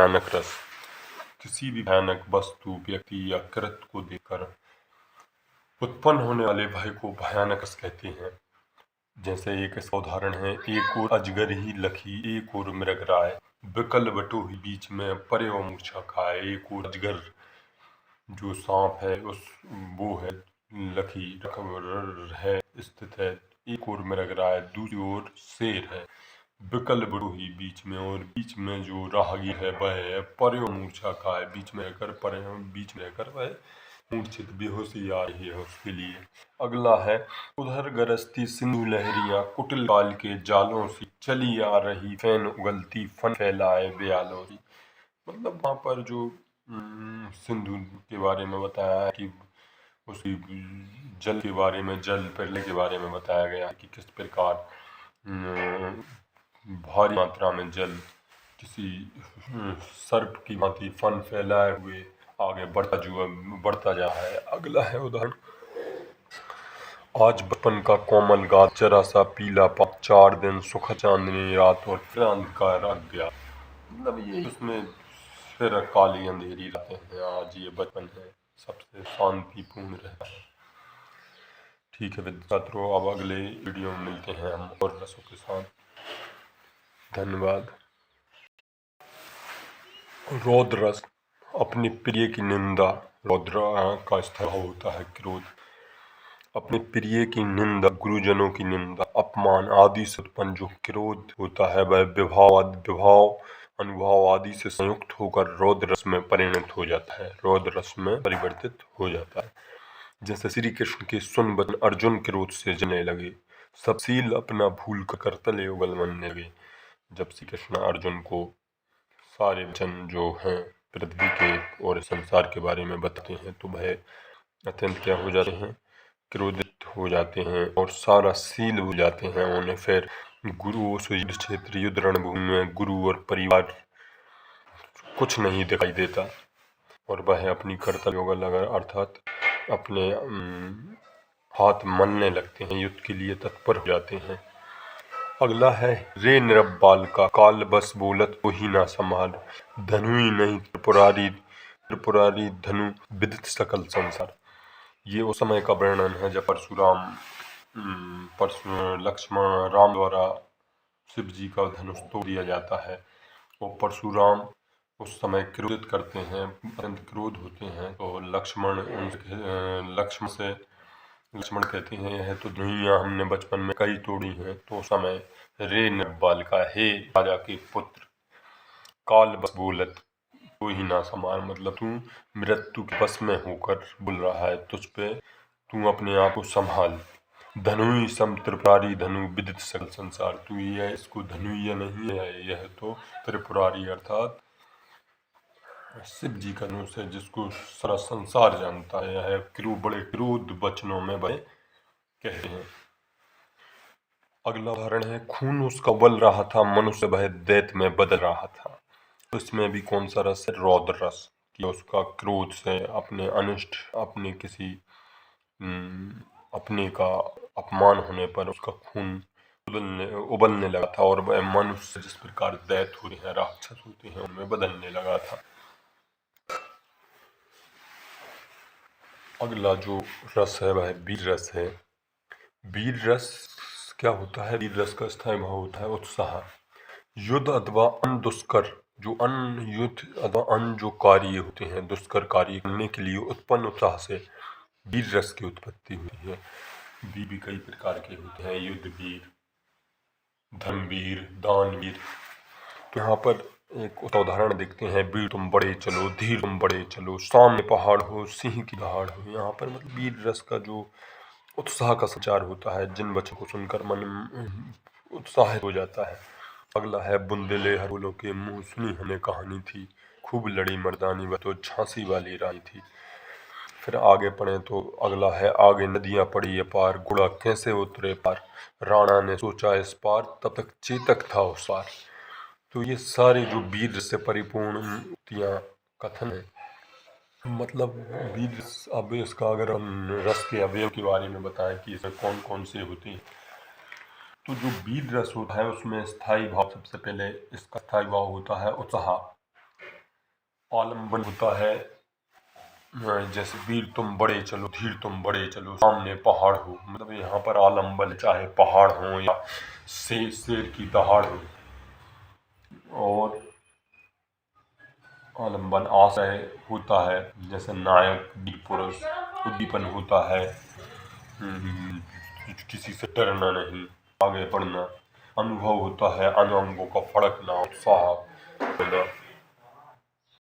भयानक रस। किसी भी भयानक वस्तु, व्यक्ति या कृत्य को देखकर उत्पन्न होने वाले भय को भयानक रस कहते हैं। जैसे एक इसका उदाहरण है, एक और अजगर ही लखी, एक और मृगराय, विकल बटो ही बीच में परे मूर्छा खाए। एक और अजगर जो सांप है वो है लखी है, स्थित है। एक और मृगराय, दूसरी ओर शेर है, विकल बटो ही बीच में, और बीच में जो राहगीर है वह है परे मूर्छा खाए, बीच में रहकर वह मूर्छित, बेहोशी आ रही है उसके लिए। अगला है, उधर गरजती सिंधु लहरियां, कुटिल काल के जालों से चली आ रही, फैन उगलती फन फैलाए ब्यालों सी। मतलब वहाँ पर जो सिंधु के बारे में बताया है कि उसी जल के बारे में, जल प्रलय के बारे में बताया गया कि किस प्रकार भारी मात्रा में जल किसी सर्प की भांति फन फैलाए हुए आगे बढ़ता जा है। अगला है उदाहरण, आज बचपन का कोमल गात, जरा सा पीला पात, 4 दिन सुख चांदनी रात और फिर अंधकार आ गया। मतलब ये उसमें फिर काली अंधेरी रातें हैं, आज ये बचपन है सबसे शांतिपूर्ण रहता है। ठीक है छात्रों, अब अगले वीडियो में मिलते हैं हम और रसों के साथ। धन्यवाद। रौद्र रस, अपने प्रिय की निंदा, रौद्र का स्वभाव होता है क्रोध। अपने प्रिय की निंदा, गुरुजनों की निंदा, अपमान आदि से उत्पन्न जो क्रोध होता है वह विभाव अनुभाव आदि से संयुक्त होकर रौद्र रस में परिणत हो जाता है, रौद्र रस में परिवर्तित हो जाता है। जैसे श्री कृष्ण के सुन बदन अर्जुन क्रोध से जलने लगे, सब सील अपना भूल कर तले उगल बनने लगे। जब श्री कृष्ण अर्जुन को सारे वचन जो हैं पृथ्वी के और संसार के बारे में बताते हैं तो वह अत्यंत क्या हो जाते हैं, क्रोधित हो जाते हैं और सारा सील भूल जाते हैं। उन्हें फिर गुरु युद्ध क्षेत्र, युद्ध रणभूमि में गुरु और परिवार कुछ नहीं दिखाई देता और वह अपनी कर्तव्यों लगा अर्थात अपने हाथ मलने लगते हैं, युद्ध के लिए तत्पर हो जाते हैं। अगला है, रे निरब बाल का, काल बस बोलत को ही ना संभाल, धनु ही नहीं त्रिपुरारी धनु विदित सकल संसार। ये उस समय का वर्णन है जब लक्ष्मण राम द्वारा शिव जी का धनुष तोड़ दिया जाता है और परशुराम उस समय क्रोधित करते हैं, अत्यंत क्रोध होते हैं। तो लक्ष्मण कहते हैं यह तो धनुइयाँ हमने बचपन में कई तोड़ी हैं। तो उस समय रे नरबाल का, हे राजा के पुत्र, काल बस बोलत को ही ना संभाल, मतलब तू मृत्यु के बस में होकर बोल रहा है, तुझ पे तू अपने आप को संभाल। धनुई सम त्रिपुरारी धनु विदित सकल संसार, तू यह इसको धनुइया नहीं है, यह तो त्रिपुरारी अर्थात शिव जी का धनुष है जिसको सारा संसार जानता है। यह बड़े क्रोध वचनों में वह कहते हैं। अगला उदाहरण है, खून उसका उबल रहा था, मनुष्य वह दैत्य में बदल रहा था। तो इसमें भी कौन सा रस है, रौद्र रस, कि उसका क्रोध से अपने अनिष्ट, अपने किसी अपने का अपमान होने पर उसका खून उबलने लगा था और वह मनुष्य जिस प्रकार दैत्य होते हैं, राक्षस होते हैं, उनमें बदलने लगा था। अगला जो रस है वह वीर रस है। वीर रस क्या होता है, वीर रस का स्थायी भाव होता है उत्साह। युद्ध अथवा अन्य दुष्कर, जो अन्य युद्ध अथवा अन्य जो कार्य होते हैं, दुष्कर कार्य करने के लिए उत्पन्न उत्साह से वीर रस की उत्पत्ति हुई है। वीर भी कई प्रकार के होते हैं, युद्ध वीर, धर्मवीर, दानवीर। तो यहाँ पर एक उदाहरण देखते हैं, वीर तुम बड़े चलो, धीर तुम बड़े चलो, सामने पहाड़ हो सिंह की दहाड़ हो। यहाँ पर मतलब वीर रस का जो उत्साह का संचार होता है, जिन बच्चों को सुनकर मन उत्साहित हो जाता है। अगला है, बुंदेले हर फूलों के मुँह, सुनी हमने कहानी थी, खूब लड़ी मर्दानी वह तो झांसी वाली रानी थी। फिर आगे पढ़े तो अगला है, आगे नदियां पड़ी अपार, घोड़ा कैसे उतरे पार, राणा ने सोचा इस पार, तब तक चेतक था उस पार। तो ये सारे जो वीर से परिपूर्ण कथन है। मतलब वीर, अब इसका अगर हम रस के अवयव के बारे में बताएं कि इसमें कौन कौन से होते हैं, तो जो वीर रस होता है उसमें स्थायी भाव, सबसे पहले इसका स्थायी भाव होता है उत्साह। आलम्बन होता है जैसे वीर तुम बड़े चलो, धीर तुम बड़े चलो, सामने पहाड़ हो। मतलब यहाँ पर आलम्बन चाहे पहाड़ हो या शेर की दहाड़ हो। और आलम्बन आशय होता है जैसे नायक वीर पुरुष, उद्दीपन होता है किसी से डरना नहीं, आगे बढ़ना। अनुभव होता है अनु अंगों का फड़कना, उत्साह होना।